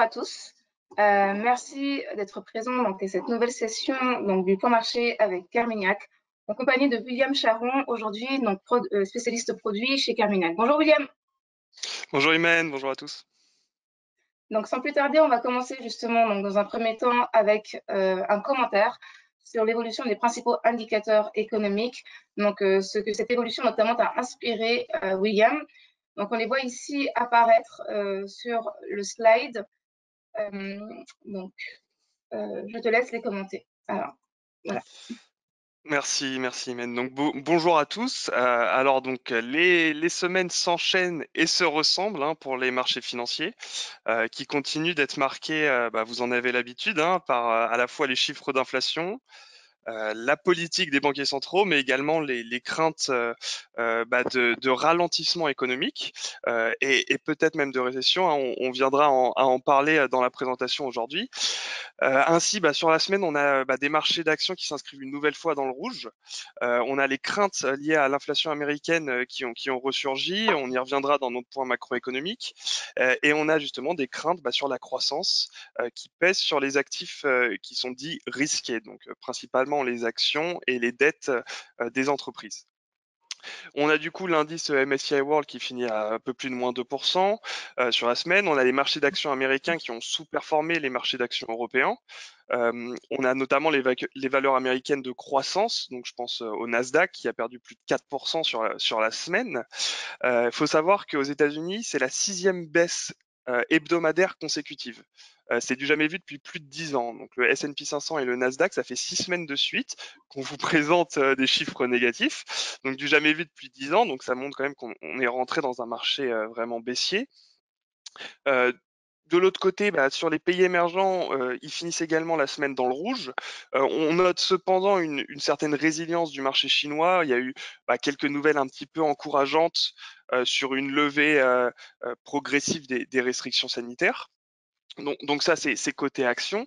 à tous. Merci d'être présents dans cette nouvelle session du point marché avec Carmignac, en compagnie de William Charon, aujourd'hui spécialiste produit chez Carmignac. Bonjour William. Bonjour Imen, bonjour à tous. Donc sans plus tarder, on va commencer justement dans un premier temps avec un commentaire sur l'évolution des principaux indicateurs économiques, ce que cette évolution notamment a inspiré William. Donc on les voit ici apparaître sur le slide. Je te laisse les commenter. Alors, voilà. Merci Imen. Donc bonjour à tous. Alors donc les semaines s'enchaînent et se ressemblent pour les marchés financiers qui continuent d'être marqués, vous en avez l'habitude, par à la fois les chiffres d'inflation, la politique des banquiers centraux, mais également les craintes de ralentissement économique et peut-être même de récession. On viendra à en parler dans la présentation aujourd'hui. Ainsi, sur la semaine, on a des marchés d'actions qui s'inscrivent une nouvelle fois dans le rouge. On a les craintes liées à l'inflation américaine qui ont ressurgi. On y reviendra dans notre point macroéconomique. Et on a justement des craintes sur la croissance qui pèsent sur les actifs qui sont dits risqués, donc principalement les actions et les dettes des entreprises. On a du coup l'indice MSCI World qui finit à un peu plus de moins 2% sur la semaine. On a les marchés d'actions américains qui ont sous-performé les marchés d'actions européens. On a notamment les valeurs américaines de croissance, donc je pense au Nasdaq qui a perdu plus de 4% sur la semaine. Faut savoir qu'aux États-Unis, c'est la 6e baisse hebdomadaire consécutive. C'est du jamais vu depuis plus de 10 ans. Donc le S&P 500 et le Nasdaq, ça fait 6 semaines de suite qu'on vous présente des chiffres négatifs. Donc du jamais vu depuis 10 ans. Donc ça montre quand même qu'on est rentré dans un marché vraiment baissier. De l'autre côté, sur les pays émergents, ils finissent également la semaine dans le rouge. On note cependant une certaine résilience du marché chinois. Il y a eu quelques nouvelles un petit peu encourageantes sur une levée progressive des restrictions sanitaires. Donc ça, c'est côté action.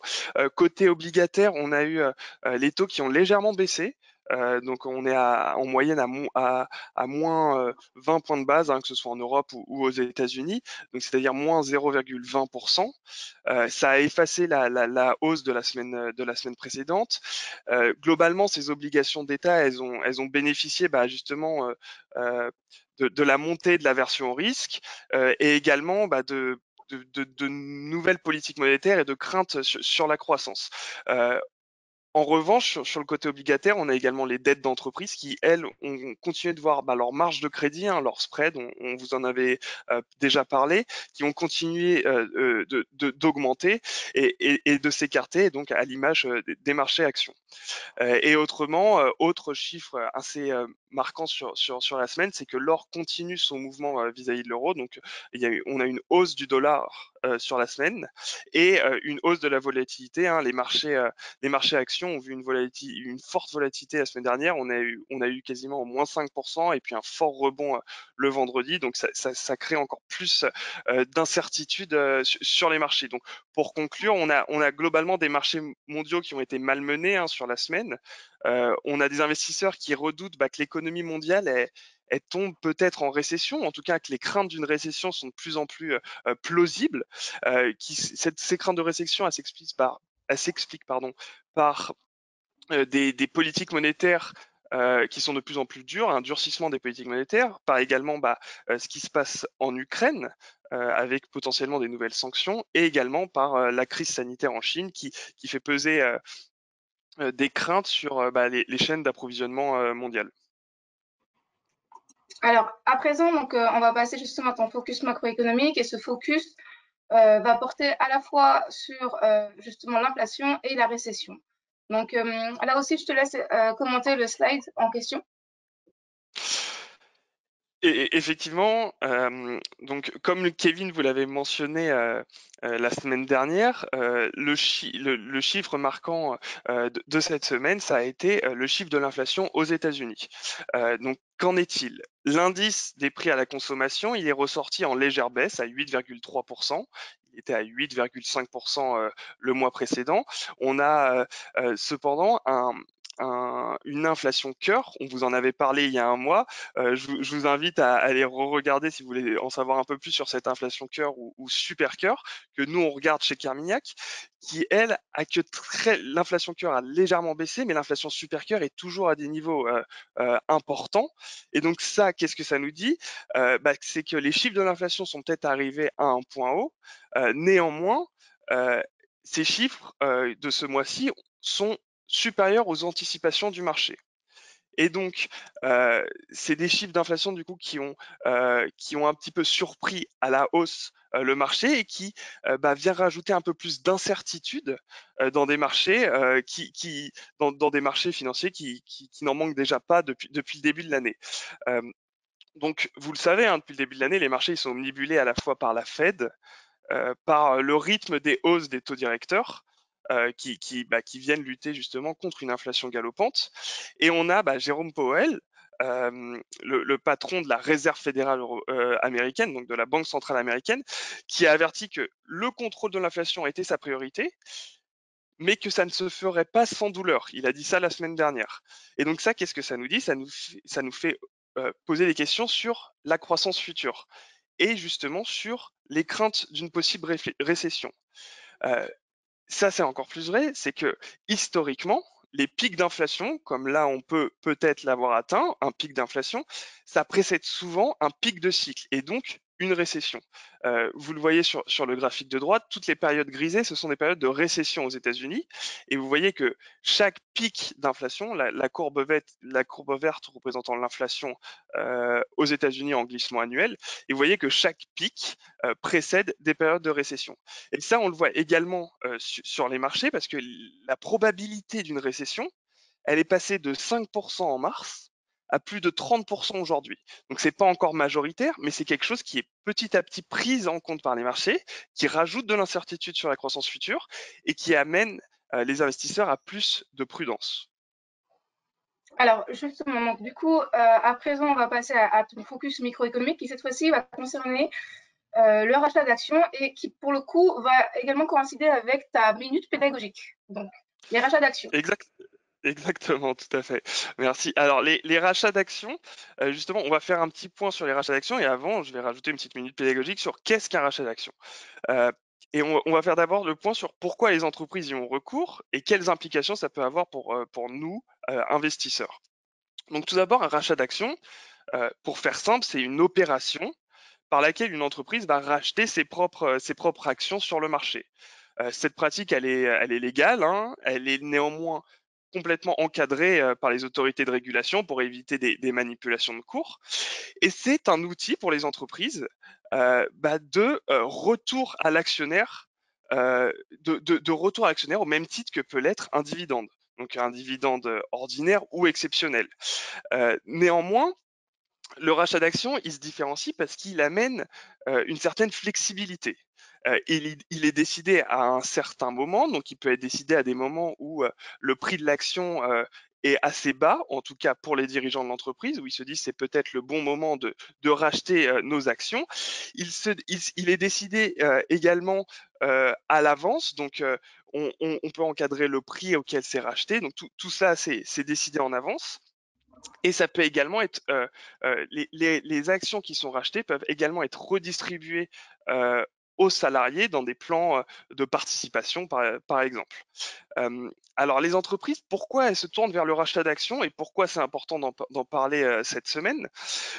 Côté obligataire, on a eu les taux qui ont légèrement baissé. Donc on est en moyenne à moins 20 points de base, que ce soit en Europe ou aux États-Unis, donc c'est-à-dire moins 0,20%. Ça a effacé la hausse de la semaine précédente. Globalement, ces obligations d'État, elles ont bénéficié justement de la montée de l'aversion au risque et également de nouvelles politiques monétaires et de craintes sur la croissance. En revanche, sur le côté obligataire, on a également les dettes d'entreprise qui, elles, ont continué de voir leur marge de crédit, leur spread, on vous en avait déjà parlé, qui ont continué d'augmenter et de s'écarter, donc à l'image des marchés actions. Et autrement, autre chiffre assez marquant sur la semaine, c'est que l'or continue son mouvement vis-à-vis de l'euro. Donc, on a une hausse du dollar sur la semaine et une hausse de la volatilité. Les marchés actions ont vu une forte volatilité la semaine dernière. On a eu quasiment au moins 5% et puis un fort rebond le vendredi. Donc, ça crée encore plus d'incertitude sur les marchés. Donc, pour conclure, on a globalement des marchés mondiaux qui ont été malmenés sur la semaine. On a des investisseurs qui redoutent que l'économie mondiale elle tombe peut-être en récession, en tout cas que les craintes d'une récession sont de plus en plus plausibles. Ces craintes de récession, elles s'expliquent par des politiques monétaires qui sont de plus en plus dures, un durcissement des politiques monétaires, par également ce qui se passe en Ukraine, avec potentiellement des nouvelles sanctions, et également par la crise sanitaire en Chine qui fait peser des craintes sur les chaînes d'approvisionnement mondiales. Alors, à présent, on va passer justement à ton focus macroéconomique et ce focus va porter à la fois sur justement l'inflation et la récession. Donc, là aussi, je te laisse commenter le slide en question. Et effectivement, donc comme Kevin vous l'avez mentionné la semaine dernière, le chiffre marquant de cette semaine, ça a été le chiffre de l'inflation aux États-Unis. Donc qu'en est-il? L'indice des prix à la consommation, il est ressorti en légère baisse à 8,3%. Il était à 8,5% le mois précédent. On a cependant une inflation cœur. On vous en avait parlé il y a un mois. Je vous invite à aller re-regarder si vous voulez en savoir un peu plus sur cette inflation cœur ou super cœur que nous on regarde chez Carmignac, qui elle a que l'inflation cœur a légèrement baissé, mais l'inflation super cœur est toujours à des niveaux importants. Et donc ça, qu'est-ce que ça nous dit? C'est que les chiffres de l'inflation sont peut-être arrivés à un point haut. Néanmoins, ces chiffres de ce mois-ci sont supérieurs aux anticipations du marché. Et donc, c'est des chiffres d'inflation du coup qui ont un petit peu surpris à la hausse le marché et qui vient rajouter un peu plus d'incertitude dans des marchés dans des marchés financiers qui n'en manquent déjà pas depuis le début de l'année. Euh, donc, vous le savez, hein, depuis le début de l'année, les marchés ils sont omnibulés à la fois par la Fed, par le rythme des hausses des taux directeurs qui viennent lutter justement contre une inflation galopante. Et on a Jérôme Powell, le patron de la Réserve fédérale américaine, donc de la Banque centrale américaine, qui a averti que le contrôle de l'inflation était sa priorité, mais que ça ne se ferait pas sans douleur. Il a dit ça la semaine dernière. Et donc ça, qu'est-ce que ça nous dit? Ça nous fait poser des questions sur la croissance future et justement sur les craintes d'une possible récession. Euh, Ça, c'est encore plus vrai, c'est que historiquement, les pics d'inflation, comme là on peut peut-être l'avoir atteint, un pic d'inflation, ça précède souvent un pic de cycle et donc une récession. Vous le voyez sur le graphique de droite, toutes les périodes grisées, ce sont des périodes de récession aux États-Unis et vous voyez que chaque pic d'inflation, la courbe verte représentant l'inflation aux États-Unis en glissement annuel, et vous voyez que chaque pic précède des périodes de récession. Et ça, on le voit également sur les marchés parce que la probabilité d'une récession, elle est passée de 5% en mars à plus de 30% aujourd'hui. Donc c'est pas encore majoritaire, mais c'est quelque chose qui est petit à petit pris en compte par les marchés, qui rajoute de l'incertitude sur la croissance future et qui amène les investisseurs à plus de prudence. Alors, justement, donc, du coup, à présent, on va passer à ton focus microéconomique qui, cette fois-ci, va concerner le rachat d'actions et qui, pour le coup, va également coïncider avec ta minute pédagogique. Donc, les rachats d'actions. Exact. Exactement, tout à fait. Merci. Alors, les rachats d'actions, justement, on va faire un petit point sur les rachats d'actions et avant, je vais rajouter une petite minute pédagogique sur qu'est-ce qu'un rachat d'actions. Euh, et on va faire d'abord le point sur pourquoi les entreprises y ont recours et quelles implications ça peut avoir pour nous, investisseurs. Donc, tout d'abord, un rachat d'actions, pour faire simple, c'est une opération par laquelle une entreprise va racheter ses propres actions sur le marché. Cette pratique, elle est légale, hein, elle est néanmoins complètement encadrée par les autorités de régulation pour éviter des manipulations de cours. Et c'est un outil pour les entreprises de retour à l'actionnaire, de retour à l'actionnaire au même titre que peut l'être un dividende. Donc un dividende ordinaire ou exceptionnel. Néanmoins, le rachat d'actions, il se différencie parce qu'il amène une certaine flexibilité. Il est décidé à un certain moment, donc il peut être décidé à des moments où le prix de l'action est assez bas, en tout cas pour les dirigeants de l'entreprise, où ils se disent c'est peut-être le bon moment de racheter nos actions. Il est décidé également à l'avance, donc on peut encadrer le prix auquel c'est racheté, donc tout ça c'est décidé en avance. Et ça peut également être, les actions qui sont rachetées peuvent également être redistribuées aux salariés dans des plans de participation, par exemple. Alors, les entreprises, pourquoi elles se tournent vers le rachat d'actions et pourquoi c'est important d'en parler cette semaine?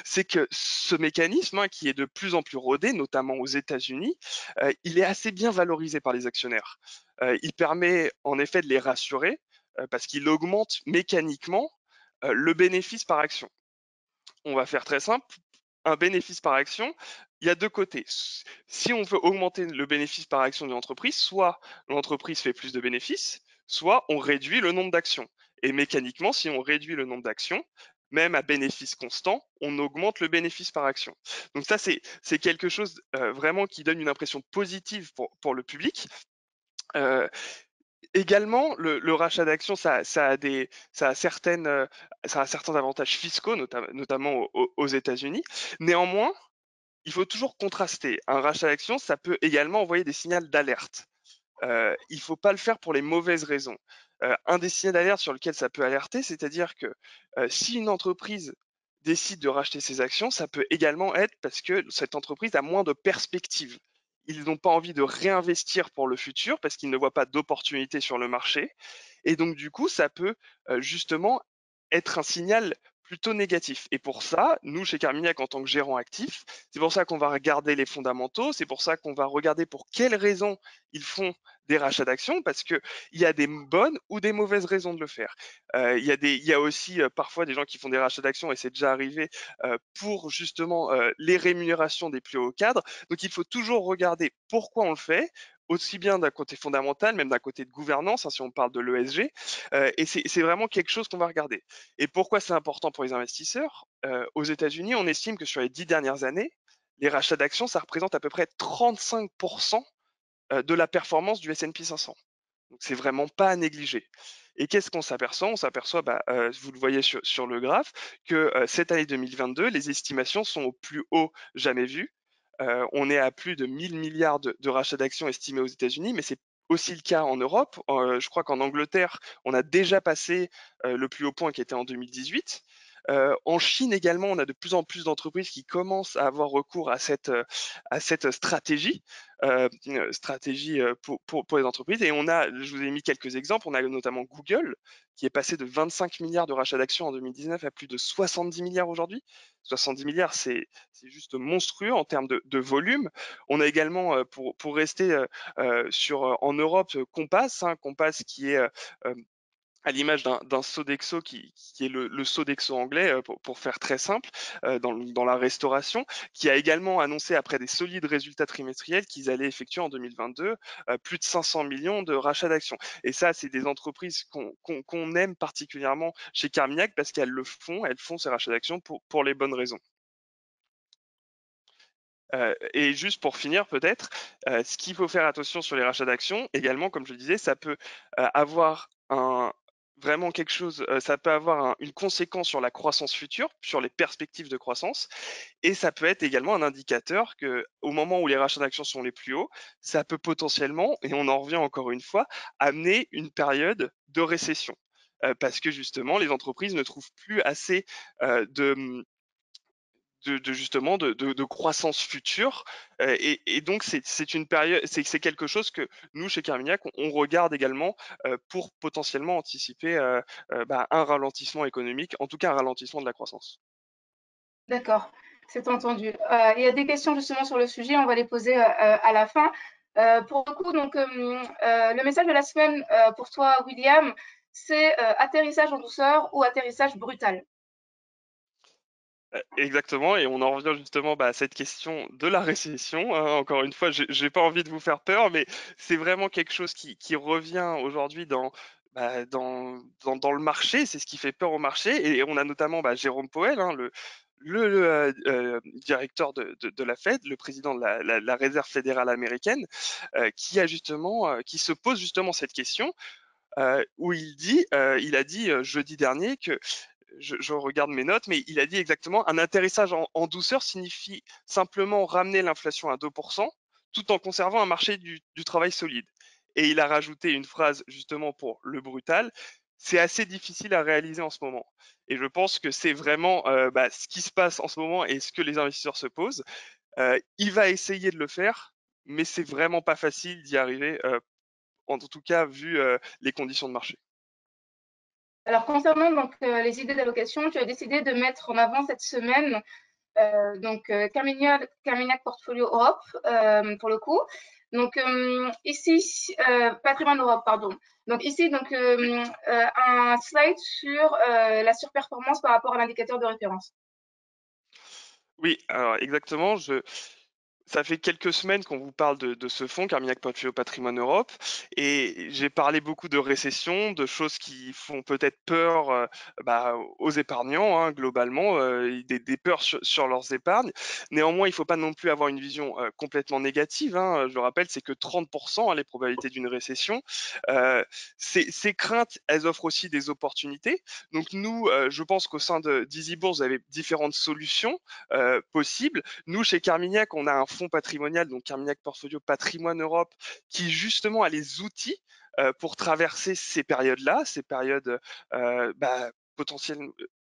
C'est que ce mécanisme, hein, qui est de plus en plus rodé, notamment aux États-Unis, il est assez bien valorisé par les actionnaires. Il permet en effet de les rassurer parce qu'il augmente mécaniquement le bénéfice par action. On va faire très simple. Un bénéfice par action, il y a deux côtés. Si on veut augmenter le bénéfice par action d'une entreprise, soit l'entreprise fait plus de bénéfices, soit on réduit le nombre d'actions. Et mécaniquement, si on réduit le nombre d'actions, même à bénéfice constant, on augmente le bénéfice par action. Donc ça, c'est quelque chose vraiment qui donne une impression positive pour le public. Euh, Également, le rachat d'actions, ça a certains avantages fiscaux, notamment aux États-Unis. Néanmoins, il faut toujours contraster. Un rachat d'actions, ça peut également envoyer des signaux d'alerte. il faut pas le faire pour les mauvaises raisons. Un des signaux d'alerte sur lequel ça peut alerter, c'est-à-dire que, si une entreprise décide de racheter ses actions, ça peut également être parce que cette entreprise a moins de perspectives. Ils n'ont pas envie de réinvestir pour le futur parce qu'ils ne voient pas d'opportunité sur le marché et donc du coup, ça peut, justement être un signal plutôt négatif et pour ça, nous chez Carmignac en tant que gérant actif, c'est pour ça qu'on va regarder les fondamentaux, c'est pour ça qu'on va regarder pour quelles raisons ils font des rachats d'actions parce qu'il y a des bonnes ou des mauvaises raisons de le faire. Il y a aussi parfois des gens qui font des rachats d'actions et c'est déjà arrivé pour justement les rémunérations des plus hauts cadres. Donc il faut toujours regarder pourquoi on le fait, aussi bien d'un côté fondamental, même d'un côté de gouvernance, hein, si on parle de l'ESG. Et c'est vraiment quelque chose qu'on va regarder. Et pourquoi c'est important pour les investisseurs? Aux États-Unis, on estime que sur les 10 dernières années, les rachats d'actions, ça représente à peu près 35% de la performance du S&P 500. Donc c'est vraiment pas à négliger. Et qu'est-ce qu'on s'aperçoit? On s'aperçoit, vous le voyez sur le graphe, que cette année 2022, les estimations sont au plus haut jamais vu. On est à plus de 1000 milliards de rachats d'actions estimés aux États-Unis, mais c'est aussi le cas en Europe. Je crois qu'en Angleterre, on a déjà passé le plus haut point qui était en 2018. En Chine également, on a de plus en plus d'entreprises qui commencent à avoir recours à cette stratégie pour les entreprises. Et on a, je vous ai mis quelques exemples, on a notamment Google qui est passé de 25 milliards de rachats d'actions en 2019 à plus de 70 milliards aujourd'hui. 70 milliards, c'est juste monstrueux en termes de volume. On a également, pour rester en Europe, Compass, hein, Compass qui est euh, à l'image d'un Sodexo qui est le Sodexo anglais, pour faire très simple, dans la restauration, qui a également annoncé après des solides résultats trimestriels qu'ils allaient effectuer en 2022 plus de 500 millions de rachats d'actions. Et ça, c'est des entreprises qu'on aime particulièrement chez Carmignac parce elles font ces rachats d'actions pour les bonnes raisons. Et juste pour finir peut-être, ce qu'il faut faire attention sur les rachats d'actions, également, comme je le disais, ça peut avoir vraiment quelque chose, ça peut avoir une conséquence sur la croissance future, sur les perspectives de croissance, et ça peut être également un indicateur que, au moment où les rachats d'actions sont les plus hauts, ça peut potentiellement, et on en revient encore une fois, amener une période de récession. Parce que justement, les entreprises ne trouvent plus assez justement de croissance future et donc c'est une période c'est quelque chose que nous chez Carmignac on regarde également pour potentiellement anticiper un ralentissement économique, en tout cas un ralentissement de la croissance. D'accord, c'est entendu. Il y a des questions justement sur le sujet, on va les poser à la fin. Pour le coup, donc, le message de la semaine pour toi, William, c'est atterrissage en douceur ou atterrissage brutal. Exactement, et on en revient justement à cette question de la récession, hein. Encore une fois, j'ai pas envie de vous faire peur, mais c'est vraiment quelque chose qui revient aujourd'hui dans le marché. C'est ce qui fait peur au marché. Et on a notamment Jérôme Powell, hein, le directeur de la Fed, le président de la Réserve fédérale américaine, qui se pose justement cette question, où il a dit jeudi dernier que je regarde mes notes, mais il a dit exactement un atterrissage en douceur signifie simplement ramener l'inflation à 2% tout en conservant un marché du travail solide. Et il a rajouté une phrase justement pour le brutal, c'est assez difficile à réaliser en ce moment. Et je pense que c'est vraiment ce qui se passe en ce moment et ce que les investisseurs se posent. Il va essayer de le faire, mais c'est vraiment pas facile d'y arriver, en tout cas vu les conditions de marché. Alors, concernant donc les idées d'allocation, tu as décidé de mettre en avant cette semaine Carmignac Portfolio Europe pour le coup. Donc ici, Patrimoine Europe, pardon. Donc ici, un slide sur la surperformance par rapport à l'indicateur de référence. Oui, alors exactement. Ça fait quelques semaines qu'on vous parle de ce fonds, Carmignac Portfolio Patrimoine Europe, et j'ai parlé beaucoup de récession, de choses qui font peut-être peur aux épargnants, hein, globalement, des peurs sur leurs épargnes. Néanmoins, il ne faut pas non plus avoir une vision complètement négative, hein. Je le rappelle, c'est que 30% hein, les probabilités d'une récession. Euh, ces craintes, elles offrent aussi des opportunités. Donc nous, je pense qu'au sein d'Easy Bourse, vous avez différentes solutions possibles. Nous, chez Carmignac, on a un fonds fonds patrimonial, donc Carmignac Portfolio Patrimoine Europe, qui justement a les outils pour traverser ces périodes-là, ces périodes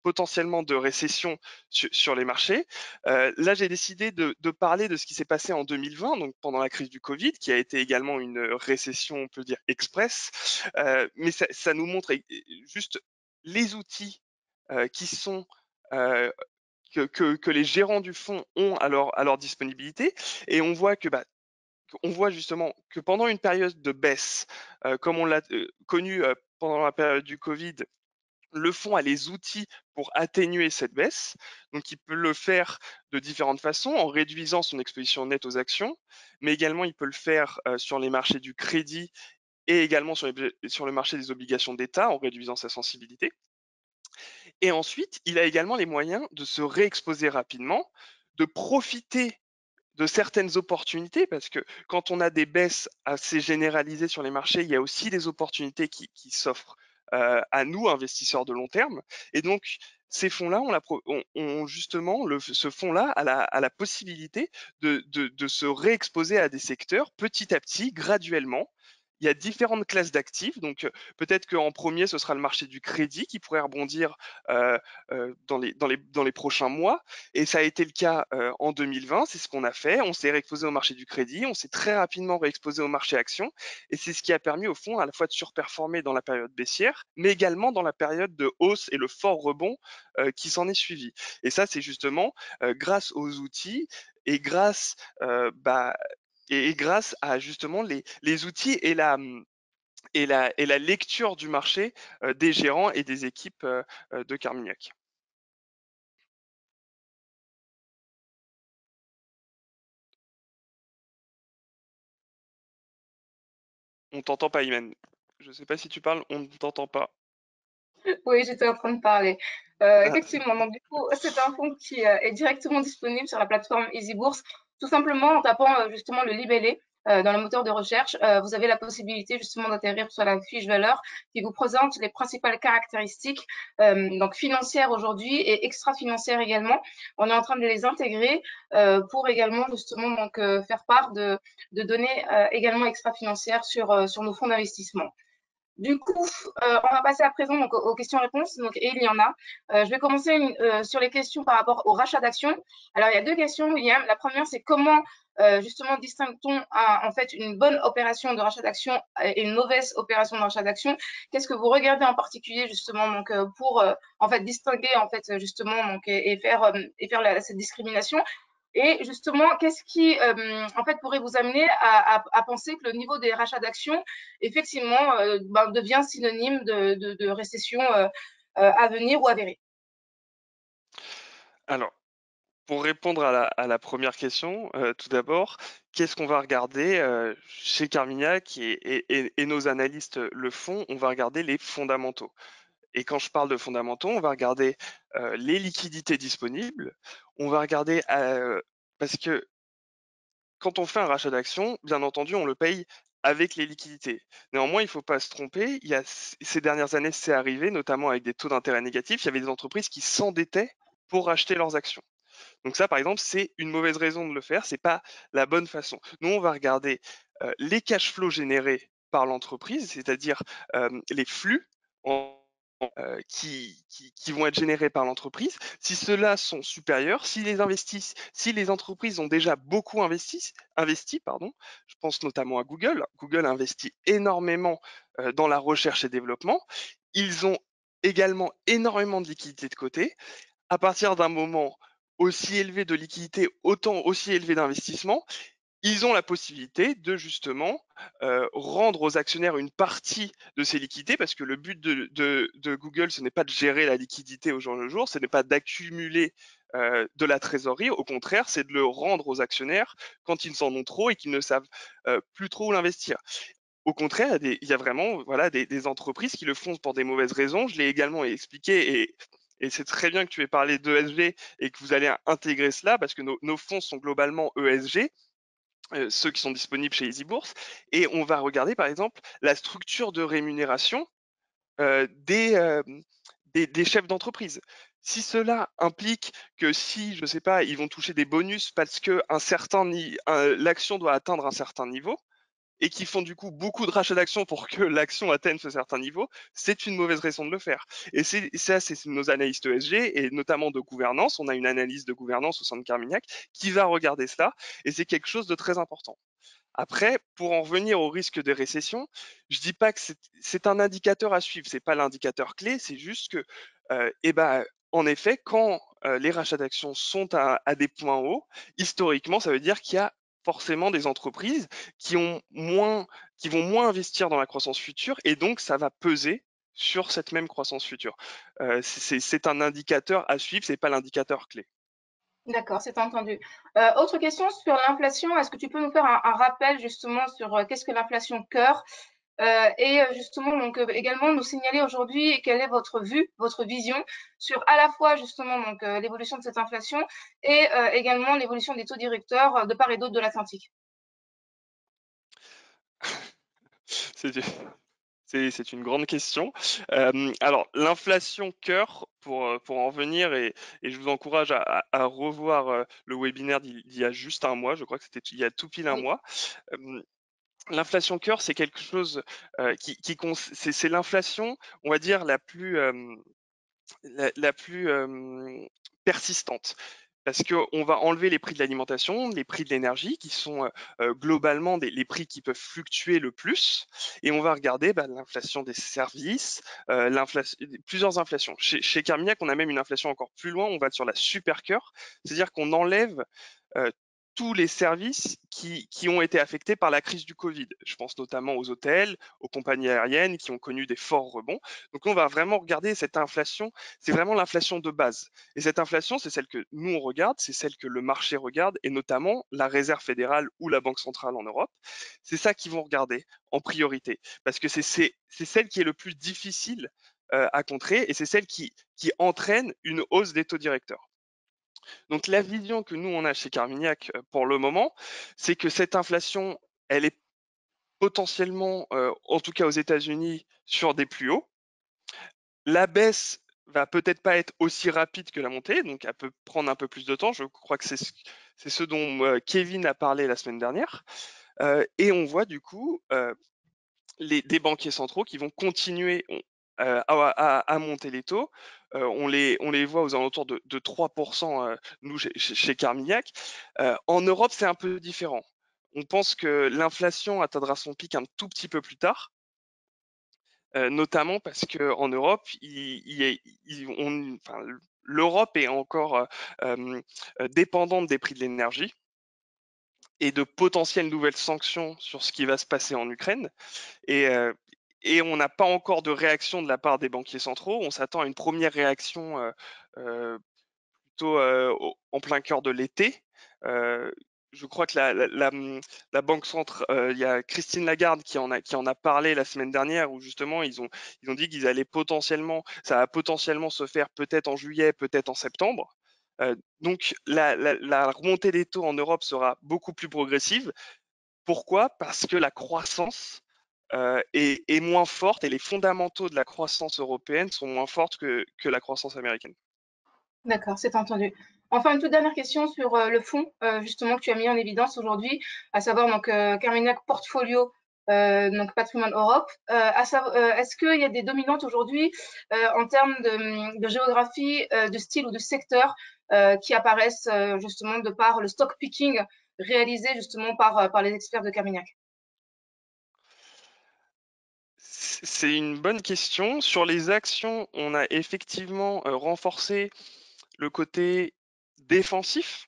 potentiellement de récession sur les marchés. Là, j'ai décidé de parler de ce qui s'est passé en 2020, donc pendant la crise du Covid, qui a été également une récession, on peut dire, express. Mais ça nous montre juste les outils qui sont que les gérants du fonds ont à leur disponibilité. Et on voit on voit justement que pendant une période de baisse, comme on l'a connu pendant la période du Covid, le fonds a les outils pour atténuer cette baisse. Donc, il peut le faire de différentes façons, en réduisant son exposition nette aux actions, mais également il peut le faire sur les marchés du crédit et également sur le marché des obligations d'État, en réduisant sa sensibilité. Et ensuite, il a également les moyens de se réexposer rapidement, de profiter de certaines opportunités, parce que quand on a des baisses assez généralisées sur les marchés, il y a aussi des opportunités qui s'offrent à nous, investisseurs de long terme. Et donc, ces fonds-là, justement, ce fonds-là a la possibilité de se réexposer à des secteurs petit à petit, graduellement. Il y a différentes classes d'actifs, donc peut-être qu'en premier, ce sera le marché du crédit qui pourrait rebondir dans les prochains mois. Et ça a été le cas en 2020, c'est ce qu'on a fait. On s'est réexposé au marché du crédit, on s'est très rapidement réexposé au marché actions. Et c'est ce qui a permis au fond à la fois de surperformer dans la période baissière, mais également dans la période de hausse et le fort rebond qui s'en est suivi. Et ça, c'est justement grâce aux outils et grâce à justement les outils et la lecture du marché des gérants et des équipes de Carmignac. On t'entend pas, Imen. Je sais pas si tu parles, on ne t'entend pas. Oui, j'étais en train de parler. Ah, Effectivement, donc du coup, c'est un fonds qui est directement disponible sur la plateforme Easy Bourse. Tout simplement en tapant justement le libellé dans le moteur de recherche, vous avez la possibilité justement d'atterrir sur la fiche valeur qui vous présente les principales caractéristiques donc financières aujourd'hui et extra-financières également. On est en train de les intégrer pour également justement donc faire part de données également extra-financières sur nos fonds d'investissement. Du coup, on va passer à présent donc, aux questions-réponses. Donc, et il y en a. Je vais commencer sur les questions par rapport au rachat d'actions. Alors, il y a deux questions, William. La première, c'est comment justement distingue-t-on en fait une bonne opération de rachat d'actions et une mauvaise opération de rachat d'actions? Qu'est-ce que vous regardez en particulier justement donc pour en fait distinguer en fait justement donc et faire cette discrimination? Et justement, qu'est-ce qui, en fait, pourrait vous amener à penser que le niveau des rachats d'actions, effectivement, devient synonyme de récession à venir ou avérée? alors, pour répondre à la première question, tout d'abord, qu'est-ce qu'on va regarder chez Carmignac et nos analystes le font? On va regarder les fondamentaux. Et quand je parle de fondamentaux, on va regarder les liquidités disponibles. On va regarder parce que quand on fait un rachat d'actions, bien entendu, on le paye avec les liquidités. Néanmoins, il ne faut pas se tromper. Ces dernières années, c'est arrivé, notamment avec des taux d'intérêt négatifs. Il y avait des entreprises qui s'endettaient pour acheter leurs actions. Donc ça, par exemple, c'est une mauvaise raison de le faire. C'est pas la bonne façon. Nous, on va regarder les cash flows générés par l'entreprise, c'est-à-dire les flux qui vont être générés par l'entreprise. Si ceux-là sont supérieurs, si les entreprises ont déjà beaucoup investi, pardon, je pense notamment à Google. Google investit énormément dans la recherche et développement. Ils ont également énormément de liquidités de côté. À partir d'un moment aussi élevé de liquidité, autant aussi élevé d'investissement, ils ont la possibilité de justement rendre aux actionnaires une partie de ces liquidités, parce que le but de Google, ce n'est pas de gérer la liquidité au jour le jour, ce n'est pas d'accumuler de la trésorerie, au contraire, c'est de le rendre aux actionnaires quand ils en ont trop et qu'ils ne savent plus trop où l'investir. Au contraire, il y a vraiment voilà, des entreprises qui le font pour des mauvaises raisons. Je l'ai également expliqué et c'est très bien que tu aies parlé d'ESG et que vous allez intégrer cela parce que nos fonds sont globalement ESG, ceux qui sont disponibles chez Easy Bourse. Et on va regarder par exemple la structure de rémunération euh, des, euh, des chefs d'entreprise. Si cela implique que si, je sais pas, ils vont toucher des bonus parce que l'action doit atteindre un certain niveau, et qui font du coup beaucoup de rachats d'actions pour que l'action atteigne ce certain niveau, c'est une mauvaise raison de le faire. Et ça, c'est nos analystes ESG et notamment de gouvernance. On a une analyse de gouvernance au sein de Carmignac qui va regarder cela et c'est quelque chose de très important. Après, pour en revenir au risque de récession, je dis pas que c'est un indicateur à suivre, c'est pas l'indicateur clé, c'est juste que, eh ben, en effet, quand les rachats d'actions sont à des points hauts, historiquement, ça veut dire qu'il y a forcément des entreprises qui ont moins, qui vont moins investir dans la croissance future, et donc ça va peser sur cette même croissance future. C'est un indicateur à suivre, c'est pas l'indicateur clé. D'accord, c'est entendu. Autre question sur l'inflation. Est-ce que tu peux nous faire un rappel justement sur qu'est-ce que l'inflation cœur et justement donc également nous signaler aujourd'hui quelle est votre vue, votre vision sur à la fois justement donc l'évolution de cette inflation et également l'évolution des taux directeurs de part et d'autre de l'Atlantique. C'est c'est une grande question. Alors, l'inflation cœur, pour en venir, et je vous encourage à revoir le webinaire d'il y a juste un mois, je crois que c'était il y a tout pile un Oui, mois. L'inflation cœur, c'est quelque chose c'est l'inflation, on va dire, la plus persistante. Parce qu'on va enlever les prix de l'alimentation, les prix de l'énergie, qui sont globalement les prix qui peuvent fluctuer le plus, et on va regarder l'inflation des services, plusieurs inflations. Chez Carmignac, on a même une inflation encore plus loin, on va sur la super cœur, c'est-à-dire qu'on enlève euh, tous les services qui ont été affectés par la crise du Covid. Je pense notamment aux hôtels, aux compagnies aériennes qui ont connu des forts rebonds. Donc on va vraiment regarder cette inflation, c'est vraiment l'inflation de base. Et cette inflation, c'est celle que nous on regarde, c'est celle que le marché regarde, et notamment la Réserve fédérale ou la Banque centrale en Europe. C'est ça qu'ils vont regarder en priorité, parce que c'est celle qui est le plus difficile à contrer, et c'est celle qui entraîne une hausse des taux directeurs. Donc la vision que nous on a chez Carmignac pour le moment, c'est que cette inflation, elle est potentiellement, en tout cas aux États-Unis, sur des plus hauts. La baisse va peut-être pas être aussi rapide que la montée, donc elle peut prendre un peu plus de temps. Je crois que c'est ce dont Kevin a parlé la semaine dernière. Et on voit du coup des banquiers centraux qui vont continuer à monter les taux. On les voit aux alentours de 3%, nous, chez Carmignac. En Europe, c'est un peu différent. On pense que l'inflation atteindra son pic un tout petit peu plus tard, notamment parce qu'en Europe, enfin, l'Europe est encore dépendante des prix de l'énergie et de potentielles nouvelles sanctions sur ce qui va se passer en Ukraine. Et, euh, et on n'a pas encore de réaction de la part des banquiers centraux. On s'attend à une première réaction euh, plutôt en plein cœur de l'été. Euh, je crois que la Banque centrale, il y a Christine Lagarde qui en a parlé la semaine dernière, où justement ils ont dit qu'ils allaient potentiellement, ça va potentiellement se faire peut-être en juillet, peut-être en septembre. Donc la remontée des taux en Europe sera beaucoup plus progressive. Pourquoi? Parce que la croissance est moins forte, et les fondamentaux de la croissance européenne sont moins fortes que la croissance américaine. d'accord, c'est entendu. Enfin, une toute dernière question sur le fonds justement que tu as mis en évidence aujourd'hui, à savoir donc Carmignac Portfolio donc Patrimoine Europe. Est-ce qu'il y a des dominantes aujourd'hui en termes de géographie, de style ou de secteur qui apparaissent justement de par le stock picking réalisé justement par les experts de Carmignac? C'est une bonne question. Sur les actions, on a effectivement renforcé le côté défensif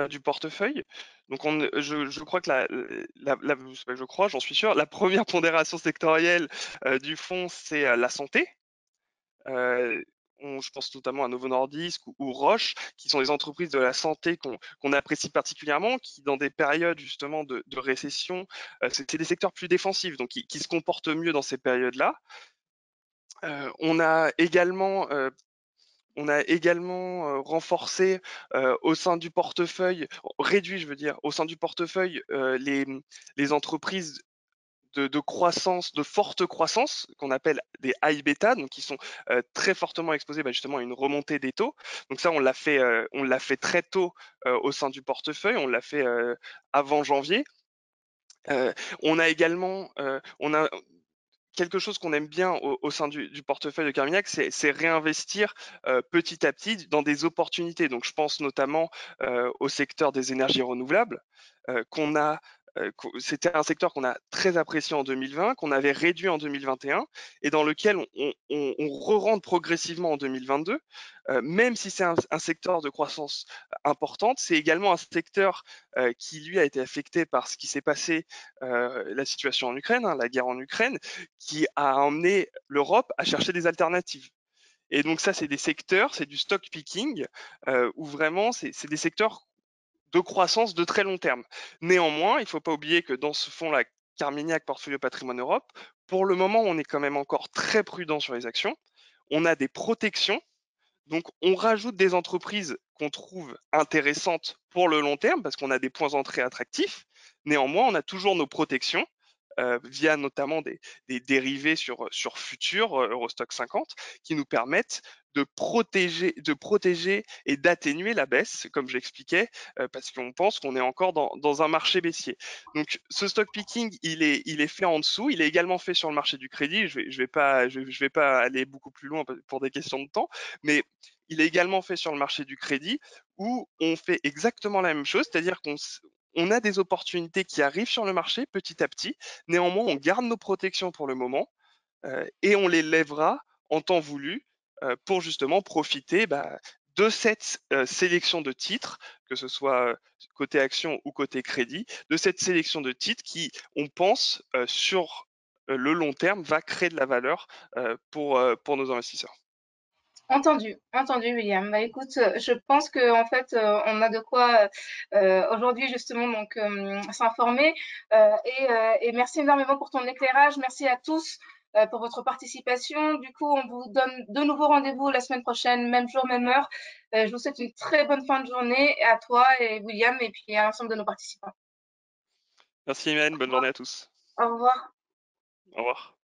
du portefeuille. Donc je crois que c'est pas que je crois, j'en suis sûr, la première pondération sectorielle du fonds, c'est la santé. Euh, je pense notamment à Novo Nordisk ou Roche, qui sont des entreprises de la santé qu'on apprécie particulièrement, qui dans des périodes justement de récession, c'est des secteurs plus défensifs, donc qui se comportent mieux dans ces périodes-là. Euh, on a également euh, on a également renforcé au sein du portefeuille, réduit, je veux dire, au sein du portefeuille, les entreprises de croissance, de forte croissance, qu'on appelle des high beta, donc qui sont très fortement exposés justement à une remontée des taux. Donc ça, on l'a fait très tôt au sein du portefeuille, on l'a fait avant janvier. On a également, on a quelque chose qu'on aime bien au sein du portefeuille de Carmignac, c'est réinvestir petit à petit dans des opportunités. Donc, je pense notamment au secteur des énergies renouvelables, c'était un secteur qu'on a très apprécié en 2020, qu'on avait réduit en 2021 et dans lequel on re-rentre progressivement en 2022. Même si c'est un secteur de croissance importante, c'est également un secteur qui, lui, a été affecté par ce qui s'est passé, la situation en Ukraine, hein, la guerre en Ukraine, qui a emmené l'Europe à chercher des alternatives. Et donc ça, c'est des secteurs, c'est du stock picking, où vraiment, c'est des secteurs de croissance de très long terme. Néanmoins, il ne faut pas oublier que dans ce fonds-là, Carmignac Portfolio Patrimoine Europe, pour le moment, on est quand même encore très prudent sur les actions. On a des protections, donc on rajoute des entreprises qu'on trouve intéressantes pour le long terme parce qu'on a des points d'entrée attractifs. Néanmoins, on a toujours nos protections via notamment des dérivés sur futurs Eurostock 50 qui nous permettent de protéger et d'atténuer la baisse, comme j'expliquais, parce qu'on pense qu'on est encore dans un marché baissier. Donc ce stock picking, il est fait en dessous, il est également fait sur le marché du crédit. Je vais pas aller beaucoup plus loin pour des questions de temps, mais il est également fait sur le marché du crédit où on fait exactement la même chose, c'est-à-dire qu'on a des opportunités qui arrivent sur le marché petit à petit. Néanmoins, on garde nos protections pour le moment et on les lèvera en temps voulu pour justement profiter de cette sélection de titres, que ce soit côté action ou côté crédit, de cette sélection de titres qui, on pense, sur le long terme, va créer de la valeur pour nos investisseurs. Entendu, entendu, William. Bah, écoute, je pense que en fait, on a de quoi aujourd'hui justement donc s'informer. Et merci énormément pour ton éclairage. Merci à tous pour votre participation. Du coup, on vous donne de nouveau rendez-vous la semaine prochaine, même jour, même heure. Je vous souhaite une très bonne fin de journée à toi et William et puis à l'ensemble de nos participants. Merci Imen, bonne journée à tous. Au revoir. Au revoir.